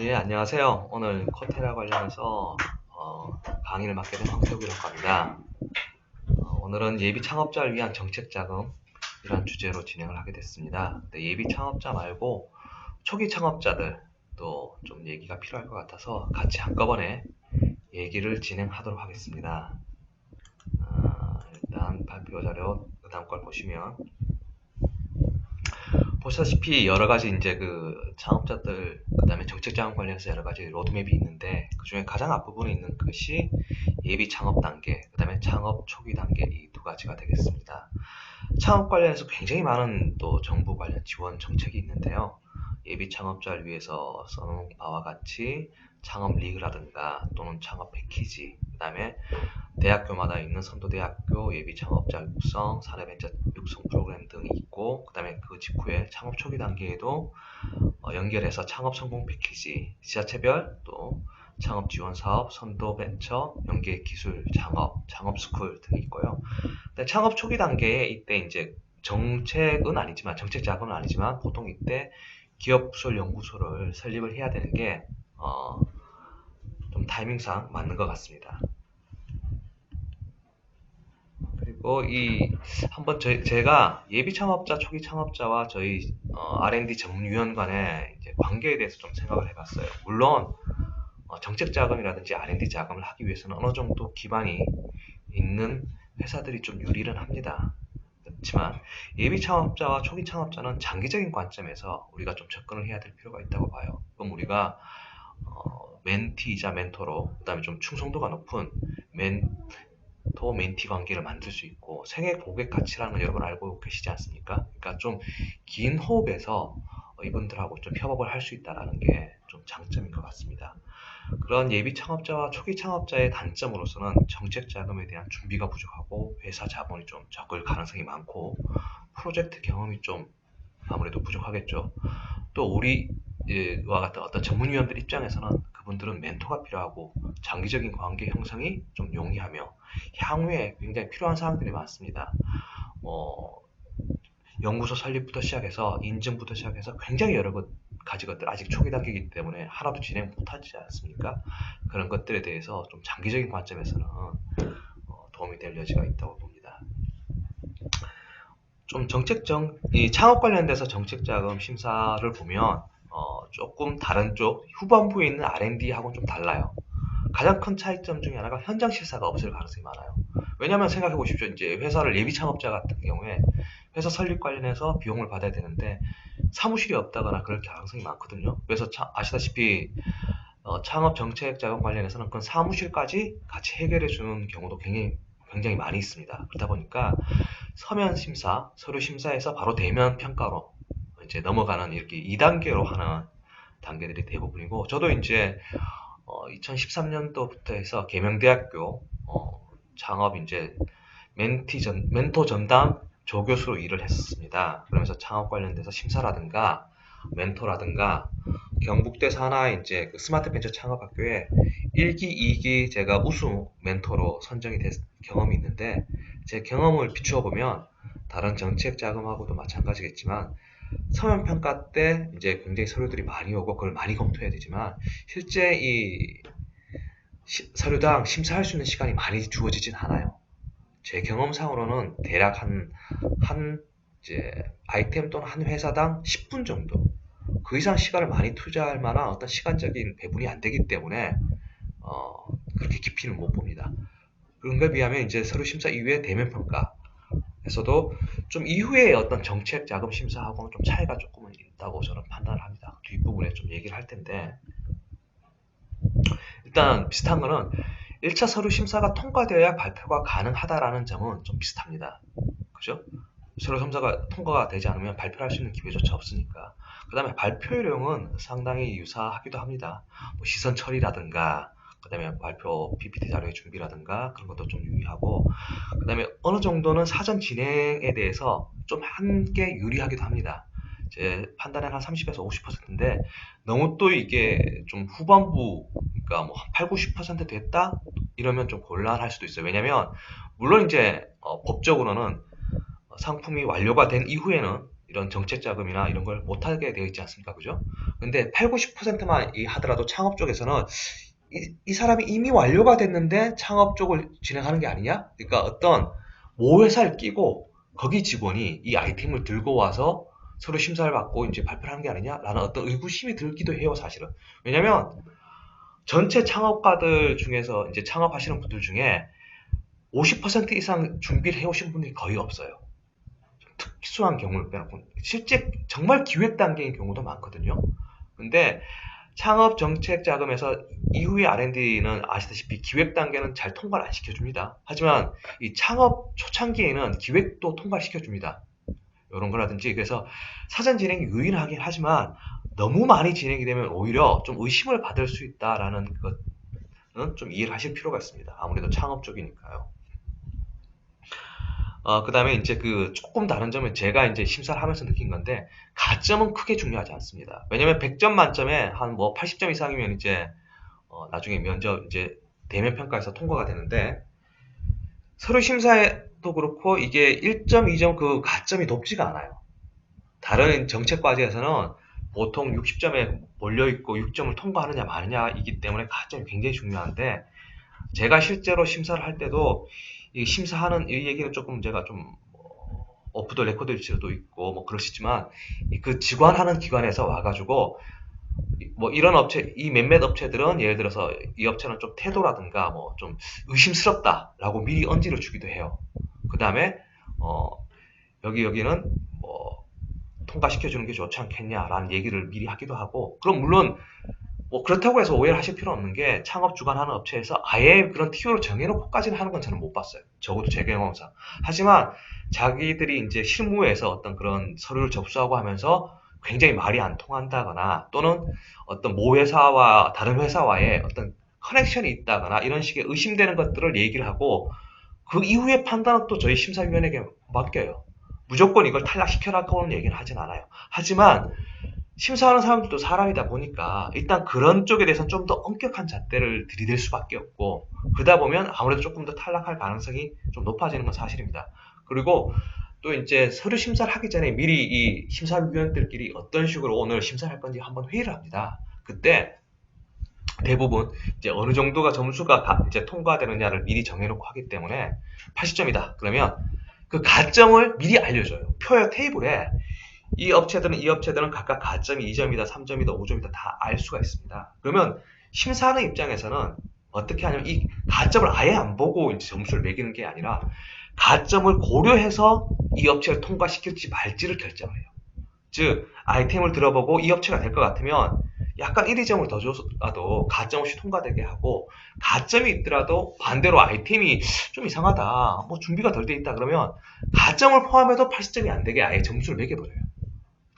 예, 안녕하세요. 오늘 코테라 관련해서 강의를 맡게 된 황태구라고 합니다. 오늘은 예비 창업자를 위한 정책 자금이란 주제로 진행을 하게 됐습니다. 근데 예비 창업자 말고 초기 창업자들도 좀 얘기가 필요할 것 같아서 같이 한꺼번에 얘기를 진행하도록 하겠습니다. 일단 발표 자료 그 다음 걸 보시면 보시다시피 여러 가지 이제 그 창업자들 그다음에 정책 자금 관련해서 여러 가지 로드맵이 있는데 그 중에 가장 앞부분에 있는 것이 예비 창업 단계, 그다음에 창업 초기 단계 이 두 가지가 되겠습니다. 창업 관련해서 굉장히 많은 또 정부 관련 지원 정책이 있는데요. 예비 창업자를 위해서 써놓은 바와 같이 창업 리그라든가 또는 창업 패키지, 그다음에 대학교마다 있는 선도대학교 예비 창업자 육성, 사례벤처 육성 프로그램 등이 있고, 그 다음에 그 직후에 창업 초기 단계에도 연결해서 창업 성공 패키지, 지자체별 또 창업 지원 사업, 선도 벤처, 연계 기술 창업, 창업 스쿨 등이 있고요. 근데 창업 초기 단계에 이때 이제 정책은 아니지만, 정책 자금은 아니지만, 보통 이때 기업부설 연구소를 설립을 해야 되는 게, 좀 타이밍상 맞는 것 같습니다. 그리고 한번 제가 예비 창업자, 초기 창업자와 저희 R&D 전문위원 간의 이제 관계에 대해서 좀 생각을 해봤어요. 물론 정책 자금이라든지 R&D 자금을 하기 위해서는 어느 정도 기반이 있는 회사들이 좀 유리는 합니다. 그렇지만 예비 창업자와 초기 창업자는 장기적인 관점에서 우리가 좀 접근을 해야 될 필요가 있다고 봐요. 그럼 우리가 멘티이자 멘토로, 그다음에 좀 충성도가 높은 멘티 관계를 만들 수 있고, 생애 고객 가치라는 걸 여러분 알고 계시지 않습니까? 그러니까 좀 긴 호흡에서 이분들하고 좀 협업을 할 수 있다는 게 좀 장점인 것 같습니다. 그런 예비 창업자와 초기 창업자의 단점으로서는 정책 자금에 대한 준비가 부족하고 회사 자본이 좀 적을 가능성이 많고 프로젝트 경험이 좀 아무래도 부족하겠죠. 또 우리와 같은 어떤 전문위원들 입장에서는 그분들은 멘토가 필요하고 장기적인 관계 형성이 좀 용이하며 향후에 굉장히 필요한 사항들이 많습니다. 어, 연구소 설립부터 시작해서 인증부터 시작해서 굉장히 여러 가지 것들, 아직 초기 단계이기 때문에 하나도 진행 못하지 않습니까? 그런 것들에 대해서 좀 장기적인 관점에서는 도움이 될 여지가 있다고 봅니다. 좀 이 창업 관련돼서 정책자금 심사를 보면 조금 다른 쪽 후반부에 있는 R&D하고는 좀 달라요. 가장 큰 차이점 중에 하나가 현장 실사가 없을 가능성이 많아요. 왜냐하면 생각해 보십시오. 이제 회사를 예비 창업자 같은 경우에 회사 설립 관련해서 비용을 받아야 되는데 사무실이 없다거나 그럴 가능성이 많거든요. 그래서 아시다시피 창업 정책 자금 관련해서는 그 사무실까지 같이 해결해 주는 경우도 굉장히 많이 있습니다. 그러다 보니까 서면 심사, 서류 심사에서 바로 대면 평가로 이제 넘어가는 이렇게 2단계로 하는 단계들이 대부분이고, 저도 이제 2013년도부터 해서 계명대학교 창업 이제 멘토 전담 조교수로 일을 했었습니다. 그러면서 창업 관련돼서 심사라든가 멘토라든가 경북대 산하의 이제 그 스마트 벤처 창업학교에 1기, 2기 제가 우수 멘토로 선정이 된 경험이 있는데, 제 경험을 비추어 보면 다른 정책 자금하고도 마찬가지겠지만 서면 평가 때 이제 굉장히 서류들이 많이 오고 그걸 많이 검토해야 되지만 실제 이 서류당 심사할 수 있는 시간이 많이 주어지진 않아요. 제 경험상으로는 대략 한 이제 아이템 또는 한 회사당 10분 정도, 그 이상 시간을 많이 투자할 만한 어떤 시간적인 배분이 안 되기 때문에 그렇게 깊이는 못 봅니다. 그런 것에 비하면 이제 서류 심사 이후에 대면 평가에서도 좀 이후에 어떤 정책 자금 심사하고는 좀 차이가 조금은 있다고 저는 판단을 합니다. 뒷부분에 좀 얘기를 할 텐데, 일단 비슷한 거는 1차 서류 심사가 통과되어야 발표가 가능하다라는 점은 좀 비슷합니다. 그죠? 서류 심사가 통과가 되지 않으면 발표할 수 있는 기회조차 없으니까. 그 다음에 발표 요령은 상당히 유사하기도 합니다. 뭐 시선 처리라든가, 그 다음에 발표 PPT 자료의 준비라든가 그런 것도 좀 유의하고, 그 다음에 어느 정도는 사전 진행에 대해서 좀 한게 유리하기도 합니다. 제 판단은 한 30에서 50%인데 너무 또 이게 좀 후반부, 그러니까 뭐 한 8, 90% 됐다? 이러면 좀 곤란할 수도 있어요. 왜냐면 물론 이제 법적으로는 상품이 완료가 된 이후에는 이런 정책 자금이나 이런 걸 못하게 되어 있지 않습니까? 그죠? 근데 8, 90%만 하더라도 창업 쪽에서는 이 사람이 이미 완료가 됐는데 창업 쪽을 진행하는 게 아니냐? 그러니까 어떤 모회사를 끼고 거기 직원이 이 아이템을 들고 와서 서류 심사를 받고 이제 발표를 하는 게 아니냐라는 어떤 의구심이 들기도 해요, 사실은. 왜냐면 전체 창업가들 중에서 이제 창업하시는 분들 중에 50% 이상 준비를 해오신 분들이 거의 없어요. 특수한 경우를 빼놓고 실제 정말 기획 단계인 경우도 많거든요. 근데 창업 정책 자금에서 이후의 R&D는 아시다시피 기획 단계는 잘 통과를 안 시켜줍니다. 하지만 이 창업 초창기에는 기획도 통과를 시켜줍니다. 이런 거라든지. 그래서 사전 진행이 유인하긴 하지만 너무 많이 진행이 되면 오히려 좀 의심을 받을 수 있다라는 것은 좀 이해를 하실 필요가 있습니다. 아무래도 창업 쪽이니까요. 그 다음에 이제 조금 다른 점은 제가 이제 심사를 하면서 느낀 건데, 가점은 크게 중요하지 않습니다. 왜냐면 100점 만점에 한 뭐 80점 이상이면 이제, 나중에 면접, 이제 대면 평가에서 통과가 되는데, 서류 심사에도 그렇고, 이게 1점, 2점 가점이 높지가 않아요. 다른 정책 과제에서는 보통 60점에 몰려있고 6점을 통과하느냐 마느냐이기 때문에 가점이 굉장히 중요한데, 제가 실제로 심사를 할 때도 이 심사하는 이 얘기는 조금 제가 좀 오프 더 레코드일 수도 있고 뭐 그러시지만, 그 직관하는 기관에서 와가지고 뭐 이런 업체, 이 몇몇 업체들은 예를 들어서 이 업체는 좀 태도라든가 뭐 좀 의심스럽다라고 미리 언지를 주기도 해요. 그 다음에 여기는 뭐 통과시켜주는 게 좋지 않겠냐라는 얘기를 미리 하기도 하고. 그럼 물론 뭐 그렇다고 해서 오해를 하실 필요 없는 게, 창업 주관하는 업체에서 아예 그런 TO를 정해놓고까지는 하는 건 저는 못 봤어요. 적어도 제 경험상. 하지만 자기들이 이제 실무에서 어떤 그런 서류를 접수하고 하면서 굉장히 말이 안 통한다거나, 또는 어떤 모 회사와 다른 회사와의 어떤 커넥션이 있다거나 이런 식의 의심되는 것들을 얘기를 하고, 그 이후에 판단은 또 저희 심사위원에게 맡겨요. 무조건 이걸 탈락시켜라고는 얘기는 하진 않아요. 하지만 심사하는 사람들도 사람이다 보니까 일단 그런 쪽에 대해서는 좀 더 엄격한 잣대를 들이댈 수밖에 없고, 그러다 보면 아무래도 조금 더 탈락할 가능성이 좀 높아지는 건 사실입니다. 그리고 또 이제 서류 심사를 하기 전에 미리 이 심사위원들끼리 어떤 식으로 오늘 심사할 건지 한번 회의를 합니다. 그때 대부분 이제 어느 정도가 점수가 이제 통과되느냐를 미리 정해놓고 하기 때문에, 80점이다 그러면 그 가점을 미리 알려줘요. 표에 테이블에 이 업체들은 각각 가점이 2점이다, 3점이다, 5점이다 다 알 수가 있습니다. 그러면 심사하는 입장에서는 어떻게 하냐면, 이 가점을 아예 안 보고 이제 점수를 매기는 게 아니라 가점을 고려해서 이 업체를 통과시킬지 말지를 결정을 해요. 즉, 아이템을 들어보고 이 업체가 될 것 같으면 약간 1, 2점을 더 줘서라도 가점 없이 통과되게 하고, 가점이 있더라도 반대로 아이템이 좀 이상하다, 뭐 준비가 덜 돼 있다 그러면 가점을 포함해도 80점이 안 되게 아예 점수를 매겨버려요.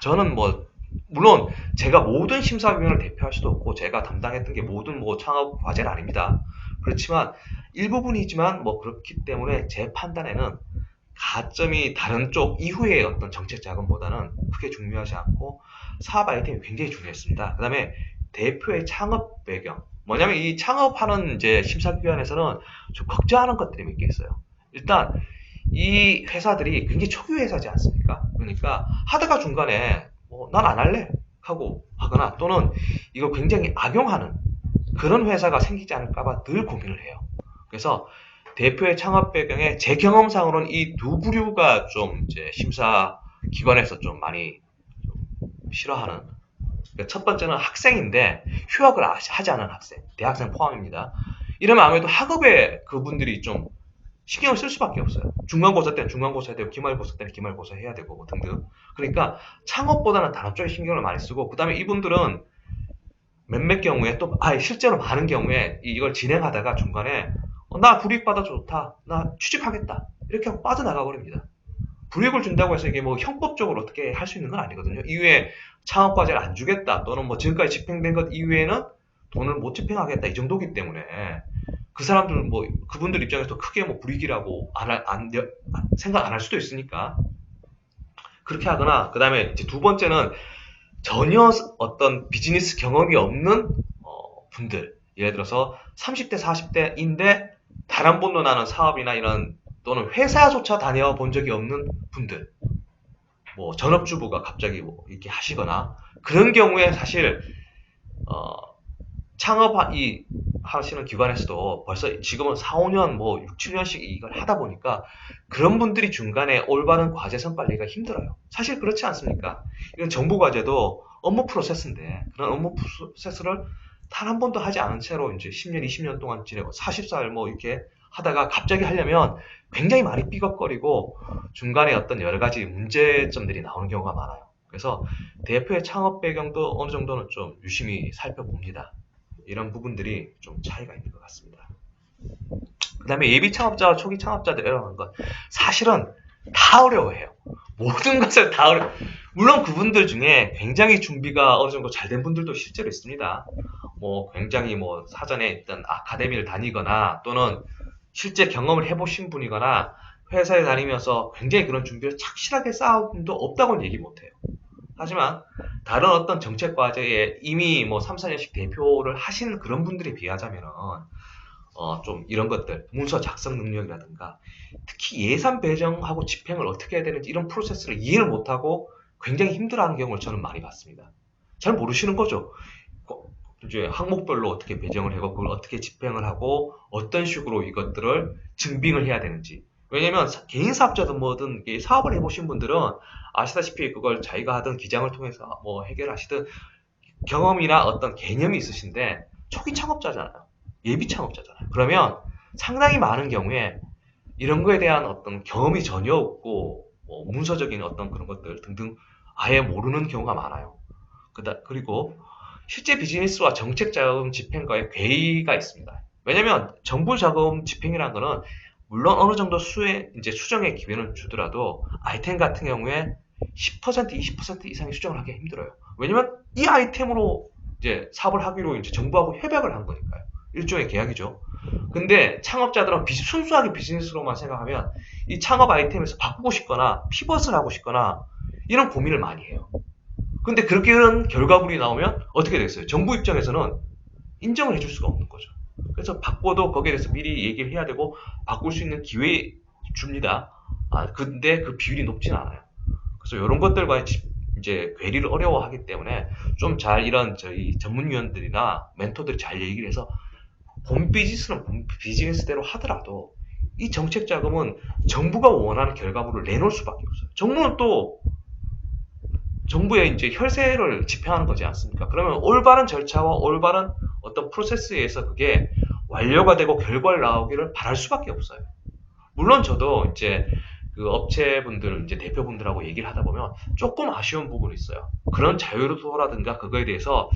저는 뭐 물론 제가 모든 심사위원을 대표할 수도 없고 제가 담당했던 게 모든 뭐 창업 과제는 아닙니다. 그렇지만 일부분이지만 뭐 그렇기 때문에 제 판단에는 가점이 다른 쪽 이후의 어떤 정책 자금보다는 크게 중요하지 않고, 사업 아이템이 굉장히 중요했습니다. 그 다음에 대표의 창업 배경. 뭐냐면 이 창업하는 이제 심사기관에서는 좀 걱정하는 것들이 몇 개 있어요. 일단 이 회사들이 굉장히 초기 회사지 않습니까? 그러니까 하다가 중간에 난 안 할래 하고 하거나, 또는 이거 굉장히 악용하는 그런 회사가 생기지 않을까봐 늘 고민을 해요. 그래서 대표의 창업 배경에 제 경험상으로는 이 두 부류가 좀 이제 심사 기관에서 좀 많이 싫어하는. 그러니까 첫 번째는 학생인데 휴학을 하지 않은 학생, 대학생 포함입니다. 이러면 아무래도 학업에 그분들이 좀 신경을 쓸 수밖에 없어야 되고, 중간고사 때는 중간고사 해야 되고, 기말고사 때는 기말고사 해야 되고 뭐 등등. 그러니까 창업보다는 다른 쪽에 신경을 많이 쓰고, 그 다음에 이분들은 몇몇 경우에 또 실제로 많은 경우에 이걸 진행하다가 중간에 나 불이익받아 좋다, 나 취직하겠다 이렇게 하고 빠져나가 버립니다. 불이익을 준다고 해서 이게 뭐 형법적으로 어떻게 할 수 있는 건 아니거든요. 이후에 창업과제를 안 주겠다, 또는 뭐 지금까지 집행된 것 이외에는 돈을 못 집행하겠다, 이 정도기 때문에 그 사람들은 뭐 그분들 입장에서 크게 뭐 불이익이라고 생각 안 할 수도 있으니까 그렇게 하거나, 그 다음에 이제 두 번째는 전혀 어떤 비즈니스 경험이 없는 분들, 예를 들어서 30대 40대인데 단 한 번도 나는 사업이나 이런 또는 회사조차 다녀본 적이 없는 분들, 뭐 전업주부가 갑자기 뭐 이렇게 하시거나 그런 경우에 사실 어, 창업이 하시는 기관에서도 벌써 지금은 4, 5년, 뭐 6, 7년씩 이걸 하다 보니까 그런 분들이 중간에 올바른 과제 성과를 내기가 힘들어요. 사실 그렇지 않습니까? 이건 정부 과제도 업무 프로세스인데 그런 업무 프로세스를 단 한 번도 하지 않은 채로 이제 10년, 20년 동안 지내고 40살 뭐 이렇게 하다가 갑자기 하려면 굉장히 많이 삐걱거리고 중간에 어떤 여러 가지 문제점들이 나오는 경우가 많아요. 그래서 대표의 창업 배경도 어느 정도는 좀 유심히 살펴봅니다. 이런 부분들이 좀 차이가 있는 것 같습니다. 그 다음에 예비 창업자와 초기 창업자들이라는 건 사실은 다 어려워해요. 모든 것을 다 어려워. 물론 그분들 중에 굉장히 준비가 어느 정도 잘 된 분들도 실제로 있습니다. 뭐 굉장히 뭐 사전에 있던 아카데미를 다니거나 또는 실제 경험을 해보신 분이거나 회사에 다니면서 굉장히 그런 준비를 착실하게 쌓은 분도 없다고는 얘기 못해요. 하지만 다른 어떤 정책 과제에 이미 뭐 3, 4년씩 대표를 하시는 그런 분들에 비하자면은 좀 이런 것들, 문서 작성 능력이라든가 특히 예산 배정하고 집행을 어떻게 해야 되는지 이런 프로세스를 이해를 못하고 굉장히 힘들어하는 경우를 저는 많이 봤습니다. 잘 모르시는 거죠. 이제 항목별로 어떻게 배정을 하고 그걸 어떻게 집행을 하고 어떤 식으로 이것들을 증빙을 해야 되는지. 왜냐면 개인 사업자든 뭐든 사업을 해보신 분들은 아시다시피 그걸 자기가 하든 기장을 통해서 뭐 해결하시든 경험이나 어떤 개념이 있으신데 초기 창업자잖아요. 예비 창업자잖아요. 그러면 상당히 많은 경우에 이런 거에 대한 어떤 경험이 전혀 없고 뭐 문서적인 어떤 그런 것들 등등 아예 모르는 경우가 많아요. 그리고 실제 비즈니스와 정책 자금 집행과의 괴이가 있습니다. 왜냐면 정부 자금 집행이라는 거는 물론 어느 정도 이제 수정의 기회는 주더라도 아이템 같은 경우에 10%, 20% 이상의 수정을 하기 힘들어요. 왜냐면 이 아이템으로 이제 사업을 하기로 이제 정부하고 협약을 한 거니까요. 일종의 계약이죠. 근데 창업자들은 순수하게 비즈니스로만 생각하면 이 창업 아이템에서 바꾸고 싶거나 피벗을 하고 싶거나 이런 고민을 많이 해요. 근데 그런 결과물이 나오면 어떻게 되겠어요? 정부 입장에서는 인정을 해줄 수가 없는 거죠. 그래서 바꿔도 거기에 대해서 미리 얘기를 해야 되고 바꿀 수 있는 기회 줍니다. 근데 그 비율이 높진 않아요. 그래서 이런 것들과 이제 괴리를 어려워하기 때문에 좀 잘 이런 저희 전문위원들이나 멘토들이 잘 얘기를 해서 본 비즈니스는 본 비즈니스대로 하더라도 이 정책 자금은 정부가 원하는 결과물을 내놓을 수밖에 없어요. 정부는 또 정부의 이제 혈세를 집행하는 거지 않습니까? 그러면 올바른 절차와 올바른 어떤 프로세스에 의해서 그게 완료가 되고 결과를 나오기를 바랄 수밖에 없어요. 물론 저도 이제 그 업체분들, 이제 대표분들하고 얘기를 하다 보면 조금 아쉬운 부분이 있어요. 그런 자유도라든가 그거에 대해서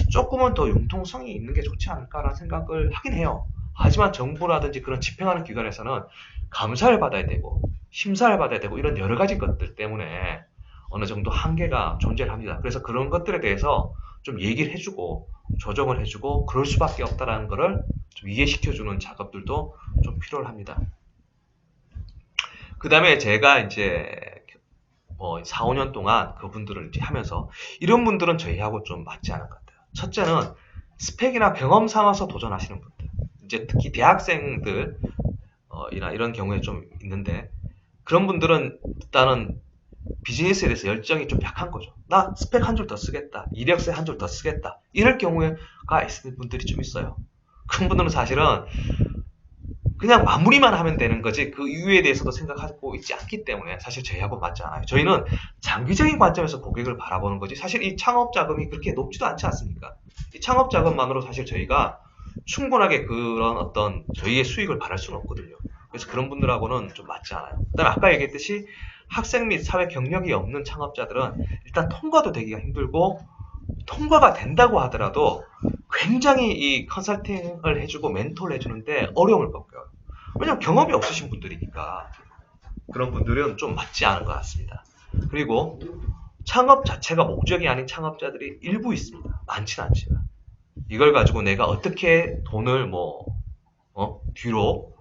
조금은 더 융통성이 있는 게 좋지 않을까라는 생각을 하긴 해요. 하지만 정부라든지 그런 집행하는 기관에서는 감사를 받아야 되고 심사를 받아야 되고 이런 여러 가지 것들 때문에 어느 정도 한계가 존재를 합니다. 그래서 그런 것들에 대해서 좀 얘기를 해주고 조정을 해주고 그럴 수밖에 없다라는 것을 좀 이해시켜주는 작업들도 좀 필요합니다. 그 다음에 제가 이제 뭐 4, 5년 동안 그분들을 이제 하면서 이런 분들은 저희하고 좀 맞지 않은 것 같아요. 첫째는 스펙이나 경험 삼아서 도전하시는 분들. 이제 특히 대학생들 이런 경우에 좀 있는데 그런 분들은 일단은 비즈니스에 대해서 열정이 좀 약한 거죠. 나 스펙 한 줄 더 쓰겠다. 이력서 한 줄 더 쓰겠다. 이럴 경우가 있는 분들이 좀 있어요. 그런 분들은 사실은 그냥 마무리만 하면 되는 거지 그 이유에 대해서도 생각하고 있지 않기 때문에 사실 저희하고 맞지 않아요. 저희는 장기적인 관점에서 고객을 바라보는 거지 사실 이 창업 자금이 그렇게 높지도 않지 않습니까? 이 창업 자금만으로 사실 저희가 충분하게 그런 어떤 저희의 수익을 바랄 수는 없거든요. 그래서 그런 분들하고는 좀 맞지 않아요. 그다음에 아까 얘기했듯이 학생 및 사회 경력이 없는 창업자들은 일단 통과도 되기가 힘들고 통과가 된다고 하더라도 굉장히 이 컨설팅을 해주고 멘토를 해주는데 어려움을 겪어요. 왜냐면 경험이 없으신 분들이니까 그런 분들은 좀 맞지 않은 것 같습니다. 그리고 창업 자체가 목적이 아닌 창업자들이 일부 있습니다. 많지는 않지만 이걸 가지고 내가 어떻게 돈을 뒤로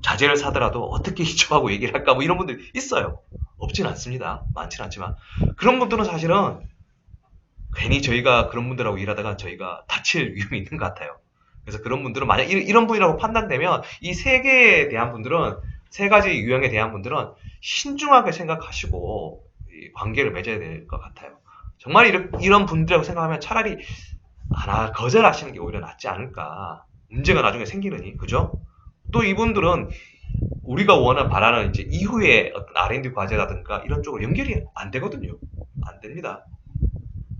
자재를 사더라도 어떻게 이쪽하고 얘기를 할까 뭐 이런 분들 있어요. 없진 않습니다. 많지는 않지만 그런 분들은 사실은 괜히 저희가 그런 분들하고 일하다가 저희가 다칠 위험이 있는 것 같아요. 그래서 그런 분들은 만약 이런 분이라고 판단되면 이 세 개에 대한 분들은 세 가지 유형에 대한 분들은 신중하게 생각하시고 관계를 맺어야 될 것 같아요. 정말 이런 분들이라고 생각하면 차라리 거절하시는 게 오히려 낫지 않을까. 문제가 나중에 생기느니, 그죠? 또 이분들은 우리가 바라는 이제 이후에 어떤 R&D 과제라든가 이런 쪽으로 연결이 안 되거든요. 안 됩니다.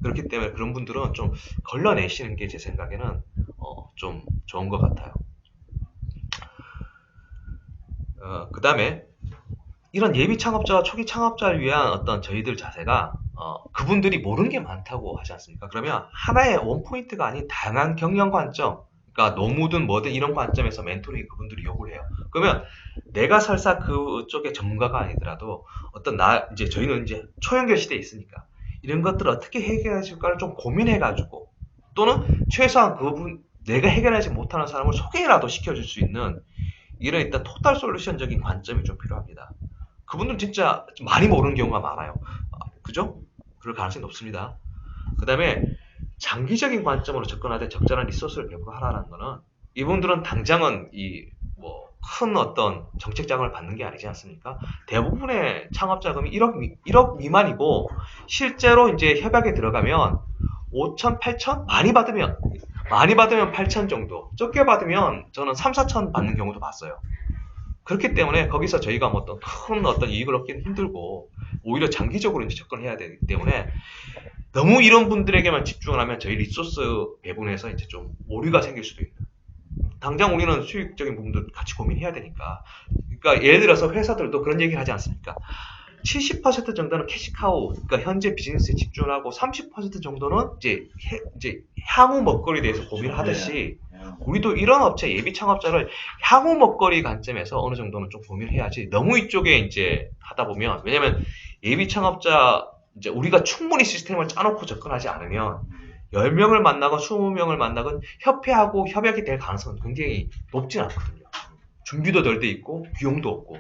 그렇기 때문에 그런 분들은 좀 걸러내시는 게 제 생각에는 좀 좋은 것 같아요. 그 다음에 이런 예비 창업자와 초기 창업자를 위한 어떤 저희들 자세가 그분들이 모르는 게 많다고 하지 않습니까? 그러면 하나의 원포인트가 아닌 다양한 경영 관점, 그러니까 노무든 뭐든 이런 관점에서 멘토링 그분들이 요구를 해요. 그러면 내가 설사 그쪽의 전문가가 아니더라도 이제 저희는 이제 초연결 시대에 있으니까 이런 것들을 어떻게 해결하실까를 좀 고민해가지고 또는 최소한 내가 해결하지 못하는 사람을 소개라도 시켜줄 수 있는 이런 일단 토탈 솔루션적인 관점이 좀 필요합니다. 그분들은 진짜 많이 모르는 경우가 많아요. 그죠? 그럴 가능성이 높습니다. 그 다음에 장기적인 관점으로 접근하되 적절한 리소스를 배분하라는 거는 이분들은 당장은 큰 어떤 정책 자금을 받는 게 아니지 않습니까? 대부분의 창업 자금이 1억 미만이고 실제로 이제 협약에 들어가면 5천, 8천? 많이 받으면 8천 정도, 적게 받으면 저는 3, 4천 받는 경우도 봤어요. 그렇기 때문에 거기서 저희가 큰 이익을 얻기는 힘들고 오히려 장기적으로 이제 접근해야 되기 때문에 너무 이런 분들에게만 집중을 하면 저희 리소스 배분에서 이제 좀 오류가 생길 수도 있는. 당장 우리는 수익적인 부분도 같이 고민해야 되니까. 그러니까 예를 들어서 회사들도 그런 얘기를 하지 않습니까? 70% 정도는 캐시카우, 그러니까 현재 비즈니스에 집중하고 30% 정도는 이제 향후 먹거리에 대해서 고민을 하듯이 우리도 이런 업체 예비 창업자를 향후 먹거리 관점에서 어느 정도는 좀 고민을 해야지. 너무 이쪽에 이제 하다 보면, 왜냐면 예비 창업자 이제 우리가 충분히 시스템을 짜놓고 접근하지 않으면 10명을 만나건 20명을 만나건 협회하고 협약이 될 가능성은 굉장히 높진 않거든요. 준비도 덜 돼 있고 비용도 없고,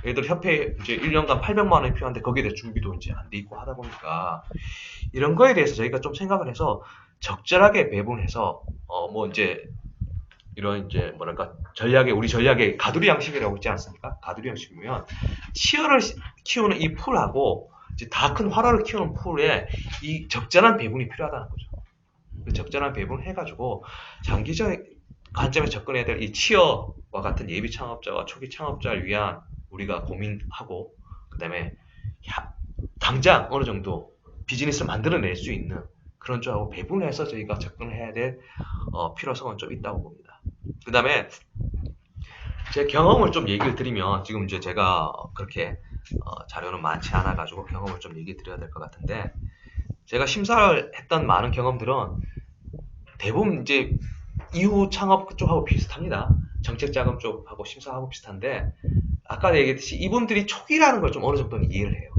예를 들어 협회 이제 1년간 800만 원이 필요한데 거기에 대해 준비도 이제 안 돼 있고 하다 보니까 이런 거에 대해서 저희가 좀 생각을 해서 적절하게 배분해서 이제 이런 이제 우리 전략에 가두리 양식이라고 있지 않습니까? 가두리 양식이면 치어를 키우는 이 풀하고 이제 다 큰 활어를 키우는 풀에 이 적절한 배분이 필요하다는 거죠. 그 적절한 배분을 해가지고 장기적 관점에 접근해야 될 이 치어와 같은 예비 창업자와 초기 창업자를 위한 우리가 고민하고, 그 다음에 당장 어느 정도 비즈니스를 만들어낼 수 있는 그런 쪽하고 배분해서 저희가 접근을 해야 될 필요성은 좀 있다고 봅니다. 그 다음에 제 경험을 좀 얘기를 드리면, 지금 이제 제가 그렇게 자료는 많지 않아 가지고 경험을 좀 얘기 드려야 될 것 같은데, 제가 심사를 했던 많은 경험들은 대부분 이제 이후 창업 쪽하고 비슷합니다. 정책 자금 쪽하고 심사하고 비슷한데, 아까 얘기했듯이 이분들이 초기라는 걸 좀 어느 정도는 이해를 해요.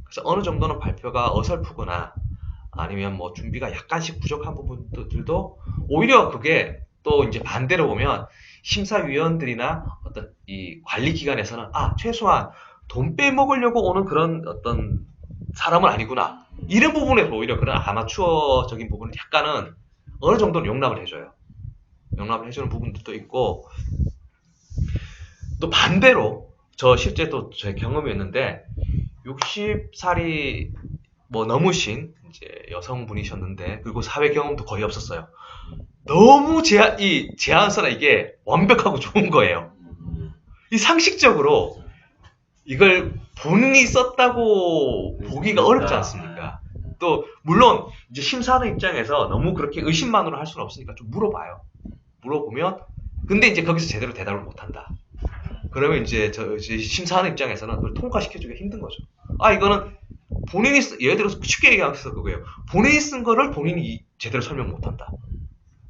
그래서 어느 정도는 발표가 어설프거나 아니면 준비가 약간씩 부족한 부분들도 오히려 그게 또 이제 반대로 보면 심사위원들이나 어떤 이 관리기관에서는 최소한 돈 빼먹으려고 오는 그런 어떤 사람은 아니구나. 이런 부분에서 오히려 그런 아마추어적인 부분을 약간은 어느 정도는 용납을 해줘요. 용납을 해주는 부분들도 있고, 또 반대로 저 실제 또 제 경험이었는데 60살이 넘으신 이제 여성분이셨는데, 그리고 사회 경험도 거의 없었어요. 너무 제안서나 이게 완벽하고 좋은 거예요. 이 상식적으로 이걸 본인이 썼다고 보기가 어렵지 않습니까? 또 물론 이제 심사하는 입장에서 너무 그렇게 의심만으로 할 수는 없으니까 좀 물어봐요. 물어보면 근데 이제 거기서 제대로 대답을 못한다. 그러면 이제 심사하는 입장에서는 그걸 통과시켜주기가 힘든 거죠. 이거는 본인이 예를 들어서 쉽게 얘기해서 그거예요. 본인이 쓴 거를 본인이 제대로 설명 못한다.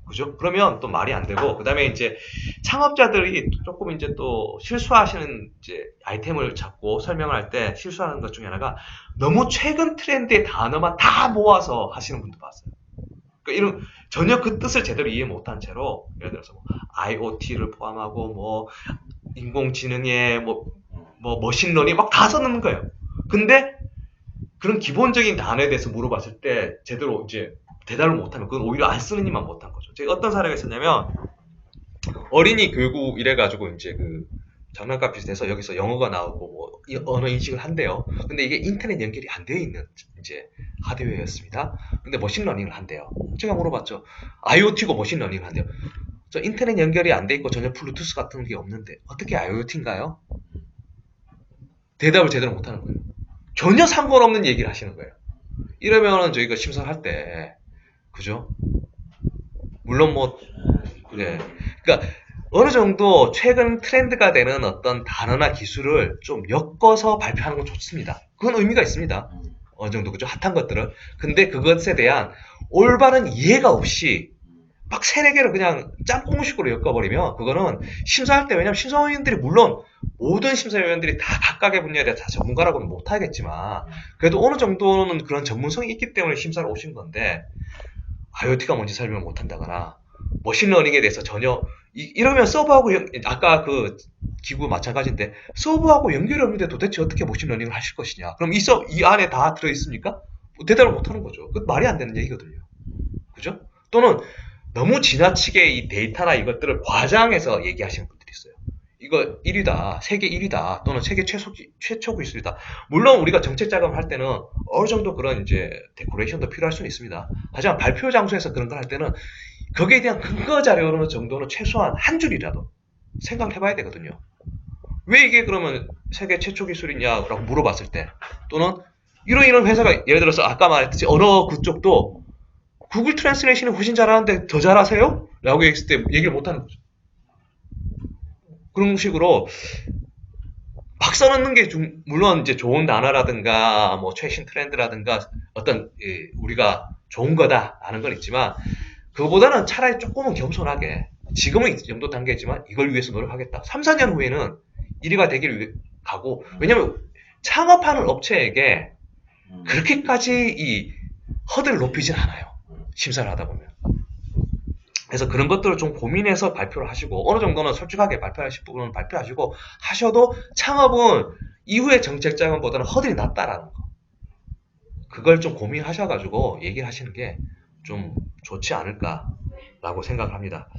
그죠? 그러면 또 말이 안 되고, 그 다음에 이제 창업자들이 조금 이제 또 실수하시는 이제 아이템을 잡고 설명을 할 때 실수하는 것 중에 하나가 너무 최근 트렌드의 단어만 다 모아서 하시는 분도 봤어요. 그러니까 이런 전혀 그 뜻을 제대로 이해 못한 채로, 예를 들어서 IoT를 포함하고 인공지능에 머신러닝 막 다 써놓는 거예요. 근데 그런 기본적인 단어에 대해서 물어봤을 때 제대로 이제 대답을 못하면 그건 오히려 안 쓰는 이만 못한 거죠. 제가 어떤 사례가 있었냐면, 어린이 교육국 이래가지고 이제 장난감 비슷해서 여기서 영어가 나오고 뭐 언어 인식을 한대요. 근데 이게 인터넷 연결이 안 되어 있는 이제 하드웨어였습니다. 근데 머신러닝을 한대요. 제가 물어봤죠. IoT고 머신러닝을 한대요. 저 인터넷 연결이 안 돼 있고 전혀 블루투스 같은 게 없는데 어떻게 IoT인가요? 대답을 제대로 못하는 거예요. 전혀 상관없는 얘기를 하시는 거예요. 이러면은 저희가 심사할 때 그죠? 물론 뭐 네. 그러니까 어느 정도 최근 트렌드가 되는 어떤 단어나 기술을 좀 엮어서 발표하는 건 좋습니다. 그건 의미가 있습니다. 어느 정도 그죠? 핫한 것들은. 근데 그것에 대한 올바른 이해가 없이 막 세네 개를 그냥 짬뽕식으로 엮어버리면 그거는 심사할 때 왜냐면 심사위원들이 물론 모든 심사위원들이 다 각각의 분야에 대해 다 전문가라고는 못하겠지만 그래도 어느 정도는 그런 전문성이 있기 때문에 심사를 오신 건데 IoT가 뭔지 설명을 못한다거나 머신러닝에 대해서 전혀 이러면 서버하고 아까 그 기구 마찬가지인데 서버하고 연결이 없는데 도대체 어떻게 머신러닝을 하실 것이냐? 그럼 이 안에 다 들어 있습니까? 대답을 못하는 거죠. 그 말이 안 되는 얘기거든요. 그죠? 또는 너무 지나치게 이 데이터나 이것들을 과장해서 얘기하시는 분들이 있어요. 이거 1위다, 세계 1위다, 또는 세계 최초 기술이다. 물론 우리가 정책 자금을 할 때는 어느 정도 그런 이제 데코레이션도 필요할 수는 있습니다. 하지만 발표 장소에서 그런 걸 할 때는 거기에 대한 근거 자료는 정도는 최소한 한 줄이라도 생각을 해봐야 되거든요. 왜 이게 그러면 세계 최초 기술이냐라고 물어봤을 때 또는 이런 회사가 예를 들어서 아까 말했듯이 언어 그쪽도 구글 트랜스레이션이 훨씬 잘하는데 더 잘하세요? 라고 얘기했을 때 얘기를 못하는 거죠. 그런 식으로 막 써놓는 게 물론 이제 좋은 단어라든가 뭐 최신 트렌드라든가 어떤 우리가 좋은 거다라는 건 있지만 그거보다는 차라리 조금은 겸손하게 지금은 이 정도 단계지만 이걸 위해서 노력하겠다. 3, 4년 후에는 1위가 되기를 위해 가고 왜냐면 창업하는 업체에게 그렇게까지 이 허들을 높이진 않아요. 심사를 하다 보면. 그래서 그런 것들을 좀 고민해서 발표를 하시고 어느 정도는 솔직하게 발표하실 부분은 발표하시고 하셔도 창업은 이후의 정책 자금보다는 허들이 낮다라는 거. 그걸 좀 고민하셔가지고 얘기를 하시는 게 좀 좋지 않을까라고 생각을 합니다.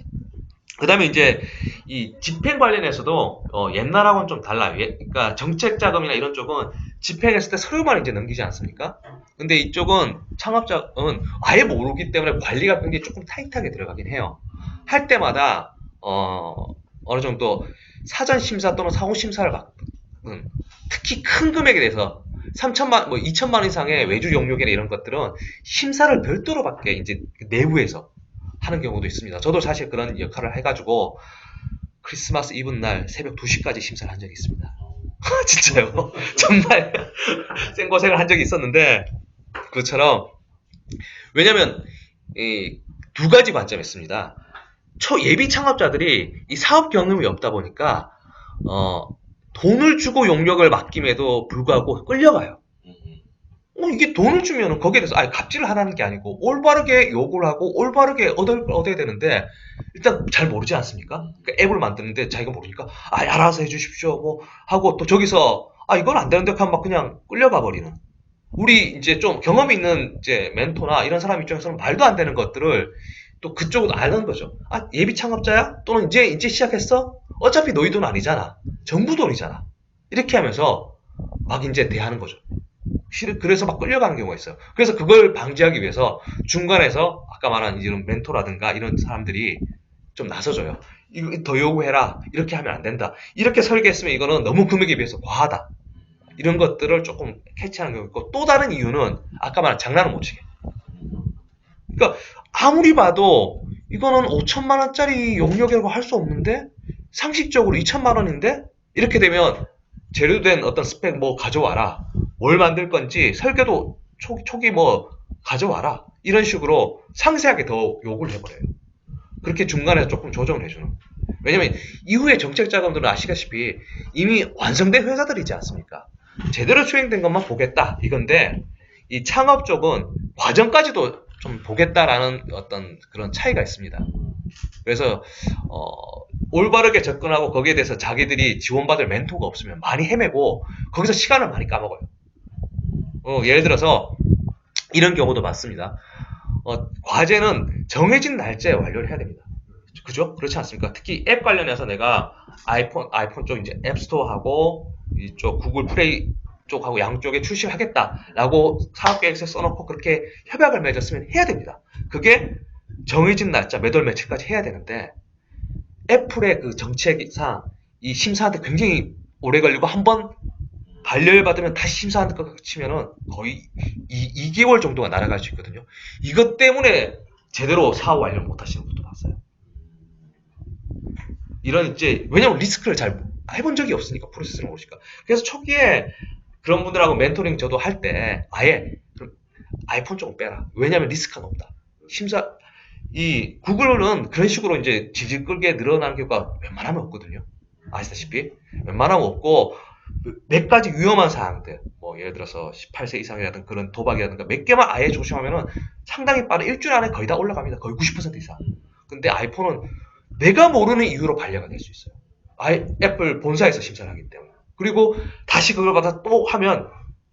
그 다음에 이제 이 집행 관련해서도 옛날하고는 좀 달라요. 그러니까 정책 자금이나 이런 쪽은 집행했을 때 서류만 이제 넘기지 않습니까? 근데 이쪽은 창업자은 아예 모르기 때문에 관리가 굉장히 조금 타이트하게 들어가긴 해요. 할 때마다 어느 정도 사전 심사 또는 사후 심사를 받는 특히 큰 금액에 대해서 3천만, 뭐 2천만 원 이상의 외주 용역이나 이런 것들은 심사를 별도로 받게 이제 내부에서 하는 경우도 있습니다. 저도 사실 그런 역할을 해가지고 크리스마스 이브 날 새벽 2시까지 심사를 한 적이 있습니다. 진짜요. 정말 생고생을 한 적이 있었는데 그것처럼 왜냐면 이 두 가지 관점이 있습니다. 예비 창업자들이 이 사업 경험이 없다 보니까 돈을 주고 용역을 맡김에도 불구하고 끌려가요. 이게 돈을 주면은 거기에 대해서 갑질을 하라는 게 아니고 올바르게 요구를 하고 올바르게 얻어야 되는데 일단 잘 모르지 않습니까? 그러니까 앱을 만드는데 자기가 모르니까 알아서 해주십시오 뭐 하고 또 저기서 이건 안 되는데 하면 막 그냥 끌려가 버리는. 우리 이제 좀 경험이 있는 이제 멘토나 이런 사람 입장에서는 말도 안 되는 것들을 또 그쪽은 아는 거죠. 예비 창업자야? 또는 이제 시작했어? 어차피 너희 돈 아니잖아. 정부 돈이잖아. 이렇게 하면서 막 이제 대하는 거죠. 그래서 막 끌려가는 경우가 있어요. 그래서 그걸 방지하기 위해서 중간에서 아까 말한 이런 멘토라든가 이런 사람들이 좀 나서줘요. 이거 더 요구해라. 이렇게 하면 안 된다. 이렇게 설계했으면 이거는 너무 금액에 비해서 과하다. 이런 것들을 조금 캐치하는 경우가 있고 또 다른 이유는 아까 말한 장난을 못 치게. 그러니까 아무리 봐도 이거는 5천만 원짜리 용역이라고 할 수 없는데 상식적으로 2천만 원인데 이렇게 되면 재료된 어떤 스펙 뭐 가져와라. 뭘 만들 건지 설계도 초기 뭐 가져와라. 이런 식으로 상세하게 더 요구를 해버려요. 그렇게 중간에 조금 조정을 해주는. 왜냐면 이후에 정책 자금들은 아시다시피 이미 완성된 회사들이지 않습니까? 제대로 수행된 것만 보겠다 이건데 이 창업 쪽은 과정까지도 좀 보겠다라는 어떤 그런 차이가 있습니다. 그래서 올바르게 접근하고 거기에 대해서 자기들이 지원받을 멘토가 없으면 많이 헤매고 거기서 시간을 많이 까먹어요. 예를 들어서 이런 경우도 많습니다. 과제는 정해진 날짜에 완료를 해야 됩니다. 그죠? 그렇지 않습니까? 특히 앱 관련해서 내가 아이폰 쪽 이제 앱스토어하고 이쪽 구글 플레이 쪽하고 양쪽에 출시를 하겠다라고 사업계획서에 써놓고 그렇게 협약을 맺었으면 해야 됩니다. 그게 정해진 날짜 몇 월 며칠까지 해야 되는데 애플의 그 정책상 이 심사한테 굉장히 오래 걸리고 한번 반려를 받으면 다시 심사하는 것 치면은 거의 2개월 정도가 날아갈 수 있거든요. 이것 때문에 제대로 사업 완료를 못 하시는 분도 봤어요. 이런 이제 왜냐면 리스크를 잘 해본 적이 없으니까 프로세스를 모르니까. 그래서 초기에 그런 분들하고 멘토링 저도 할 때 아예 아이폰 쪽은 빼라. 왜냐면 리스크가 높다. 심사 이 구글은 그런 식으로 이제 질질 끌게 늘어나는 경우가 웬만하면 없거든요. 아시다시피 웬만하면 없고 몇 가지 위험한 사항들 뭐 예를 들어서 18세 이상이라든가 그런 도박이라든가 몇 개만 아예 조심하면은 상당히 빠른 일주일 안에 거의 다 올라갑니다. 거의 90% 이상. 근데 아이폰은 내가 모르는 이유로 반려가 될 수 있어요. 애플 본사에서 심사를 하기 때문에. 그리고 다시 그걸 받아 또 하면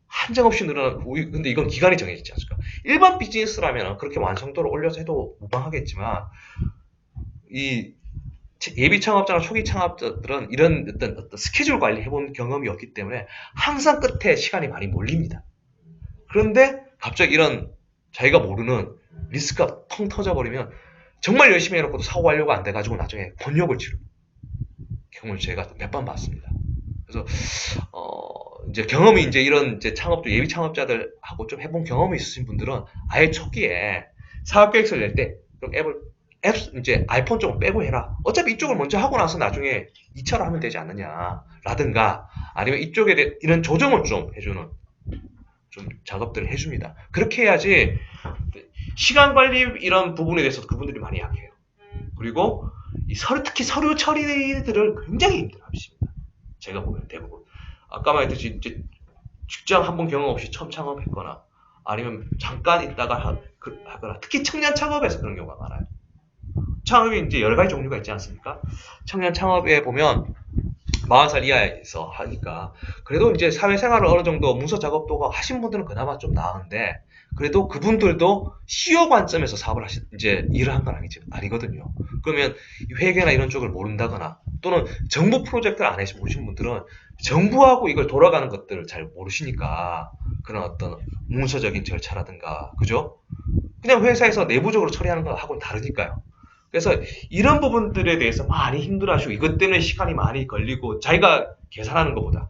한정없이 늘어나는, 근데 이건 기간이 정해지지 않습니까? 일반 비즈니스라면 그렇게 완성도를 올려서 해도 무방하겠지만, 이 예비 창업자나 초기 창업자들은 이런 어떤 스케줄 관리 해본 경험이 없기 때문에 항상 끝에 시간이 많이 몰립니다. 그런데 갑자기 이런 자기가 모르는 리스크가 텅 터져버리면 정말 열심히 해놓고도 사고 완료가 안 돼가지고 나중에 곤욕을 치르는 경우를 제가 몇 번 봤습니다. 그래서 이제 경험이 이제 이런 이제 창업주 예비 창업자들하고 좀 해본 경험이 있으신 분들은 아예 초기에 사업 계획서를 낼 때 앱 이제 아이폰 쪽은 빼고 해라. 어차피 이쪽을 먼저 하고 나서 나중에 2차로 하면 되지 않느냐라든가 아니면 이쪽에 이런 조정을 좀 해주는 좀 작업들을 해줍니다. 그렇게 해야지 시간 관리 이런 부분에 대해서 그분들이 많이 약해요. 그리고 특히 서류 처리들을 굉장히 힘들어하십니다. 제가 보면 대부분. 아까 말했듯이 이제 직장 한 번 경험 없이 처음 창업했거나 아니면 잠깐 있다가 하거나 특히 청년 창업에서 그런 경우가 많아요. 창업이 이제 여러 가지 종류가 있지 않습니까? 청년 창업에 보면 40살 이하에서 하니까 그래도 이제 사회생활을 어느 정도 문서 작업도가 하신 분들은 그나마 좀 나은데 그래도 그분들도 CEO 관점에서 사업을 이제 일을 한 건 아니거든요. 그러면 회계나 이런 쪽을 모른다거나 또는 정부 프로젝트를 안 해보신 분들은 정부하고 이걸 돌아가는 것들을 잘 모르시니까 그런 어떤 문서적인 절차라든가 그죠? 그냥 회사에서 내부적으로 처리하는 거하고는 다르니까요. 그래서 이런 부분들에 대해서 많이 힘들어하시고 이것 때문에 시간이 많이 걸리고 자기가 계산하는 것보다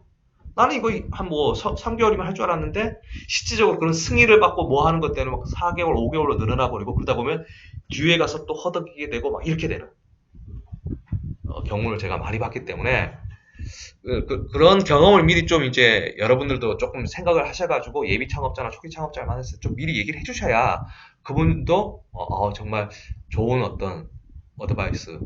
나는 이거 한 뭐 3개월이면 할 줄 알았는데 실질적으로 그런 승인을 받고 뭐 하는 것 때문에 막 4개월, 5개월로 늘어나 버리고 그러다 보면 뒤에 가서 또 허덕이게 되고 막 이렇게 되는 경우를 제가 많이 봤기 때문에 그런 경험을 미리 좀 이제 여러분들도 조금 생각을 하셔가지고 예비 창업자나 초기 창업자를 만났을 때 좀 미리 얘기를 해주셔야 그분도 정말 좋은 어떤 어드바이스를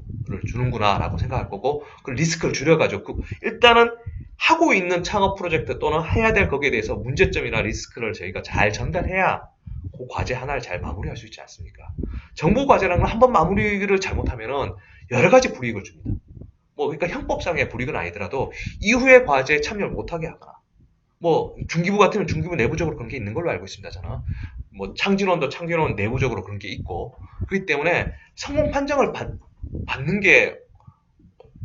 주는구나라고 생각할 거고 그 리스크를 줄여가지고 일단은 하고 있는 창업 프로젝트 또는 해야 될 거기에 대해서 문제점이나 리스크를 저희가 잘 전달해야 그 과제 하나를 잘 마무리할 수 있지 않습니까? 정보 과제라는 건 한 번 마무리를 잘못하면은 여러 가지 불이익을 줍니다. 뭐 그러니까 형법상의 불이익은 아니더라도 이후에 과제에 참여를 못하게 하거나 뭐 중기부 같으면 중기부 내부적으로 그런 게 있는 걸로 알고 있습니다. 저는 뭐 창진원도 창진원 내부적으로 그런 게 있고 그렇기 때문에 성공 판정을 받는 게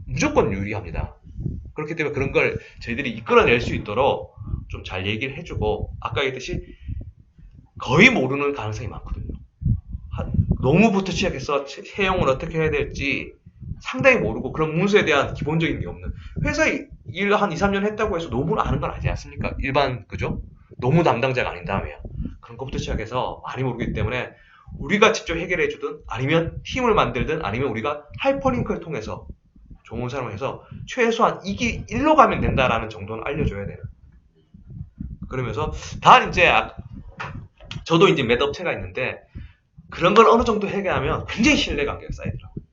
무조건 유리합니다. 그렇기 때문에 그런 걸 저희들이 이끌어낼 수 있도록 좀 잘 얘기를 해주고 아까 얘기했듯이 거의 모르는 가능성이 많거든요. 노무부터 시작해서 채용을 어떻게 해야 될지 상당히 모르고 그런 문서에 대한 기본적인 게 없는 회사 일 한 2, 3년 했다고 해서 노무를 아는 건 아니지 않습니까? 일반 그죠? 노무 담당자가 아닌 다음에야 그런 것부터 시작해서 많이 모르기 때문에 우리가 직접 해결해 주든 아니면 팀을 만들든 아니면 우리가 하이퍼링크를 통해서 좋은 사람을 해서 최소한 이게 1로 가면 된다라는 정도는 알려줘야 되는 그러면서 다 이제 저도 이제 몇 업체가 있는데 그런 걸 어느 정도 해결하면 굉장히 신뢰관계가 쌓이더라고요.